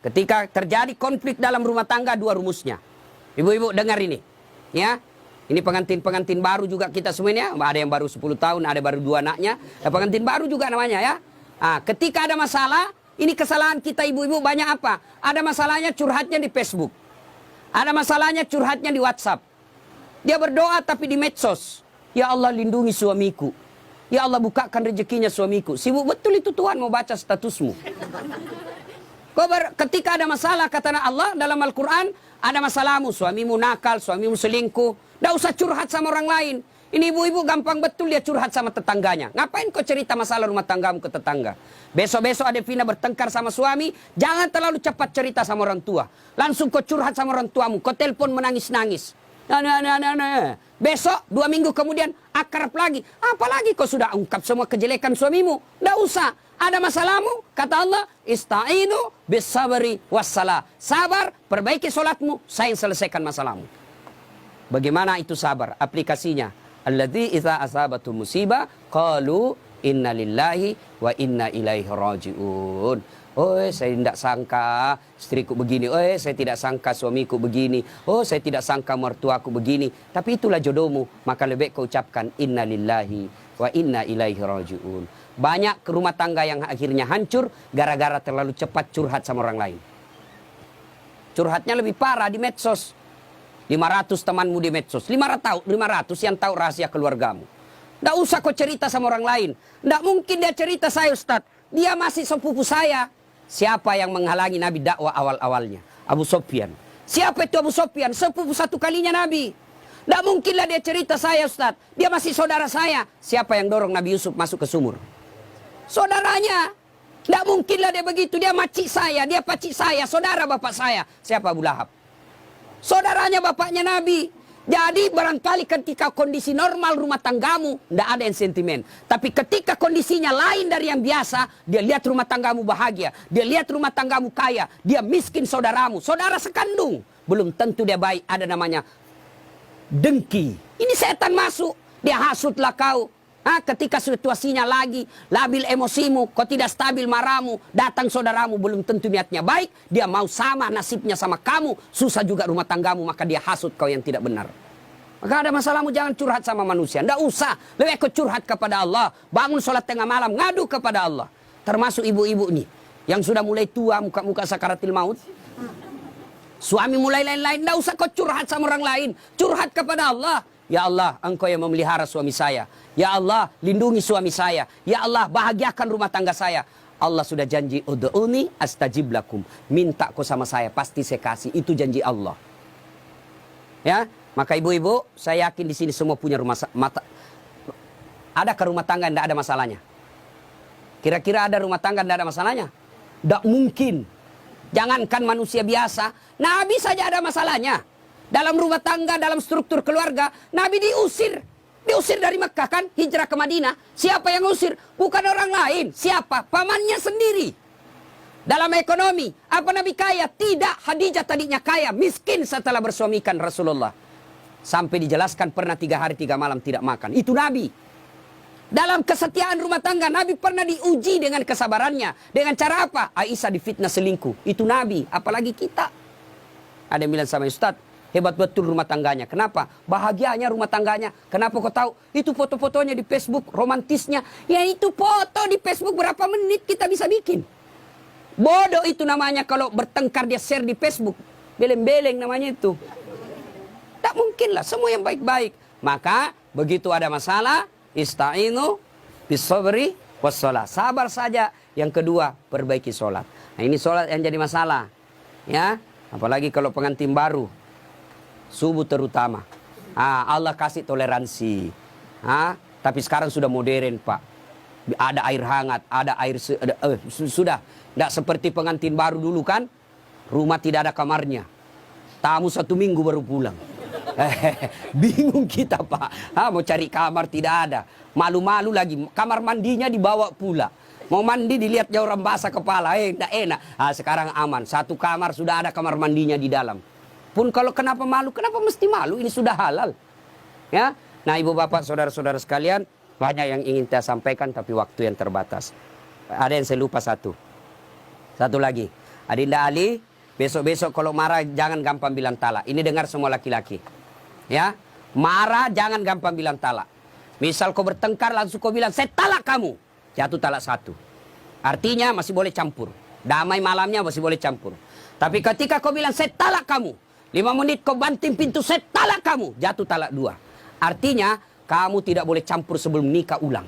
Ketika terjadi konflik dalam rumah tangga, dua rumusnya. Ibu-ibu dengar ini. Ya. Ini pengantin-pengantin baru juga kita semuanya. Ada yang baru 10 tahun, ada baru 2 anaknya. Pengantin baru juga namanya ya. Ketika ada masalah, ini kesalahan kita ibu-ibu banyak apa? Ada masalahnya curhatnya di Facebook. Ada masalahnya curhatnya di WhatsApp. Dia berdoa tapi di medsos. Ya Allah lindungi suamiku. Ya Allah bukakan rezekinya suamiku. Sibuk betul itu Tuhan mau baca statusmu. Ketika ada masalah kata Allah dalam Al-Quran, ada masalahmu, suamimu nakal, suamimu selingkuh, tidak usah curhat sama orang lain. Ini ibu-ibu gampang betul dia curhat sama tetangganya. Ngapain kau cerita masalah rumah tanggamu ke tetangga? Besok-besok ada Vina bertengkar sama suami, jangan terlalu cepat cerita sama orang tua. Langsung kau curhat sama orang tuamu, kau telepon menangis-nangis. Besok 2 minggu kemudian akrab lagi. Apalagi kau sudah ungkap semua kejelekan suamimu. Tidak usah. Ada masalahmu, kata Allah, ista'inu bisabri wassalah. Sabar, perbaiki solatmu, saya yang selesaikan masalahmu. Bagaimana itu sabar? Aplikasinya. Alladzi idza asabatu musibah qalu inna lillahi wa inna ilaihi rajiun. Oh, saya tidak sangka istriku begini. Oh, saya tidak sangka suamiku begini. Oh, saya tidak sangka mertuaku begini. Tapi itulah jodohmu. Maka lebih kau ucapkan inna lillahi wa inna ilaihi rajiun. Banyak rumah tangga yang akhirnya hancur gara-gara terlalu cepat curhat sama orang lain. Curhatnya lebih parah di medsos. 500 temanmu di medsos. 500 yang tahu rahasia keluargamu. Tidak usah kau cerita sama orang lain. Tidak mungkin dia cerita saya Ustaz. Dia masih sepupu saya. Siapa yang menghalangi Nabi dakwah awal-awalnya? Abu Sufyan. Siapa itu Abu Sufyan? Sepupu satu kalinya Nabi. Tidak mungkinlah dia cerita saya Ustaz. Dia masih saudara saya. Siapa yang dorong Nabi Yusuf masuk ke sumur? Saudaranya. Tidak mungkinlah dia begitu. Dia makcik saya, dia pacik saya, saudara bapak saya. Siapa Abu Lahab? Saudaranya bapaknya Nabi. Jadi barangkali ketika kondisi normal rumah tanggamu, tidak ada yang sentimen. Tapi ketika kondisinya lain dari yang biasa, dia lihat rumah tanggamu bahagia. Dia lihat rumah tanggamu kaya. Dia miskin saudaramu. Saudara sekandung. Belum tentu dia baik. Ada namanya dengki. Ini setan masuk. Dia hasutlah kau. Ketika situasinya lagi labil emosimu, kau tidak stabil marahmu, datang saudaramu belum tentu niatnya baik, dia mau sama nasibnya sama kamu, susah juga rumah tanggamu, maka dia hasut kau yang tidak benar. Maka ada masalahmu jangan curhat sama manusia, tidak usah, lebih kau curhat kepada Allah, bangun sholat tengah malam, ngadu kepada Allah. Termasuk ibu-ibu nih, yang sudah mulai tua, muka-muka sakaratil maut, suami mulai lain-lain, tidak usah kau curhat sama orang lain, curhat kepada Allah. Ya Allah, Engkau yang memelihara suami saya. Ya Allah, lindungi suami saya. Ya Allah, bahagiakan rumah tangga saya. Allah sudah janji, ud'uni astajib lakum. Minta kau sama saya, pasti saya kasih. Itu janji Allah. Ya, maka ibu-ibu, saya yakin di sini semua punya ada ke rumah tangga tidak ada masalahnya? Kira-kira ada rumah tangga tidak ada masalahnya? Tidak mungkin. Jangankan manusia biasa, Nabi saja ada masalahnya. Dalam rumah tangga, dalam struktur keluarga, Nabi diusir. Diusir dari Mekah kan, hijrah ke Madinah. Siapa yang usir? Bukan orang lain. Siapa? Pamannya sendiri. Dalam ekonomi, apa Nabi kaya? Tidak, Khadijah tadinya kaya, miskin setelah bersuamikan Rasulullah. Sampai dijelaskan pernah 3 hari 3 malam tidak makan. Itu Nabi. Dalam kesetiaan rumah tangga, Nabi pernah diuji dengan kesabarannya. Dengan cara apa? Aisyah difitnah selingkuh. Itu Nabi, apalagi kita. Ada yang bilang sama Ustaz, hebat betul rumah tangganya. Kenapa? Bahagianya rumah tangganya. Kenapa kau tahu? Itu foto-fotonya di Facebook, romantisnya. Ya itu foto di Facebook berapa menit kita bisa bikin. Bodoh itu namanya kalau bertengkar dia share di Facebook. Beleng-beleng namanya itu. Tak mungkin lah, semua yang baik-baik. Maka begitu ada masalah, ista'inu bisabri wassalah. Sabar saja. Yang kedua, perbaiki sholat. Nah ini sholat yang jadi masalah. Ya, apalagi kalau pengantin baru. Subuh terutama. Allah kasih toleransi. Tapi sekarang sudah modern Pak. Ada air hangat, ada air sudah. Tidak seperti pengantin baru dulu kan. Rumah tidak ada kamarnya. Tamu 1 minggu baru pulang. Bingung kita Pak. Mau cari kamar tidak ada. Malu-malu lagi. Kamar mandinya dibawa pula. Mau mandi dilihat jauh orang basah kepala. Tidak enak. Sekarang aman. 1 kamar sudah ada kamar mandinya di dalam. Pun kalau kenapa malu, kenapa mesti malu? Ini sudah halal. Ya. Nah, ibu bapak, saudara-saudara sekalian, banyak yang ingin saya sampaikan tapi waktu yang terbatas. Ada yang saya lupa satu. Satu lagi. Adinda Ali, besok-besok kalau marah jangan gampang bilang talak. Ini dengar semua laki-laki. Ya, marah jangan gampang bilang talak. Misal kau bertengkar langsung kau bilang, saya talak kamu. Jatuh talak 1. Artinya masih boleh campur. Damai malamnya masih boleh campur. Tapi ketika kau bilang, saya talak kamu. 5 menit kau banting pintu, saya talak kamu. Jatuh talak 2. Artinya, kamu tidak boleh campur sebelum nikah ulang.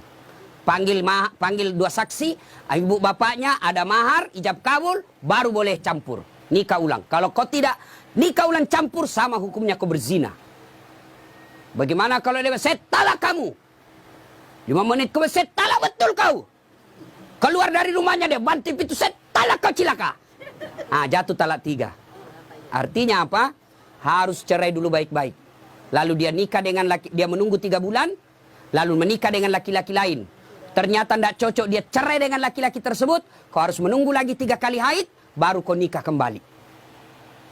Panggil 2 saksi, ibu bapaknya, ada mahar, ijab kabul, baru boleh campur. Nikah ulang. Kalau kau tidak nikah ulang campur, sama hukumnya kau berzina. Bagaimana kalau dia saya talak kamu? 5 menit kemudian, saya talak betul kau. Keluar dari rumahnya dia, banting pintu, saya talak kau cilaka. Jatuh talak 3. Artinya apa? Harus cerai dulu baik-baik. Lalu dia nikah dengan dia menunggu 3 bulan, lalu menikah dengan laki-laki lain. Ternyata tidak cocok, dia cerai dengan laki-laki tersebut, kau harus menunggu lagi 3 kali haid, baru kau nikah kembali.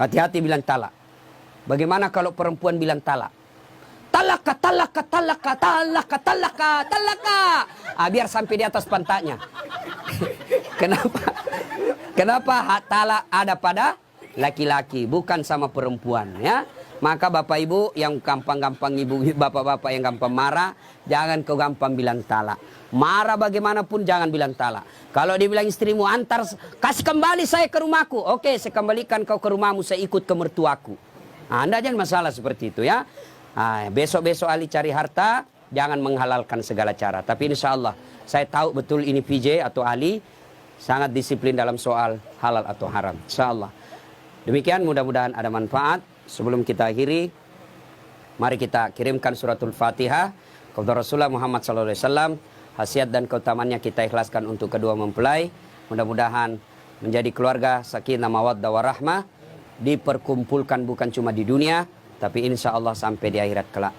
Hati-hati bilang talak. Bagaimana kalau perempuan bilang talak? Talaka, talaka, talaka, talaka, talaka, talaka. Biar sampai di atas pantatnya. Kenapa? Kenapa hak talak ada pada laki-laki, bukan sama perempuan, ya? Maka bapak ibu yang gampang-gampang, ibu bapak-bapak yang gampang marah, jangan kau gampang bilang talak. Marah bagaimanapun jangan bilang talak. Kalau dia bilang istrimu, antar, kasih kembali saya ke rumahku. Oke, saya kembalikan kau ke rumahmu, saya ikut ke mertuaku. Anda jangan masalah seperti itu, ya. Besok-besok Ali cari harta, jangan menghalalkan segala cara. Tapi insya Allah, saya tahu betul ini PJ atau Ali sangat disiplin dalam soal halal atau haram. Insya Allah. Demikian, mudah-mudahan ada manfaat. Sebelum kita akhiri, mari kita kirimkan suratul Fatihah kepada Rasulullah Muhammad SAW. Khasiat dan keutamannya kita ikhlaskan untuk kedua mempelai. Mudah-mudahan menjadi keluarga sakinah mawaddah warahmah, diperkumpulkan bukan cuma di dunia, tapi insya Allah sampai di akhirat kelak.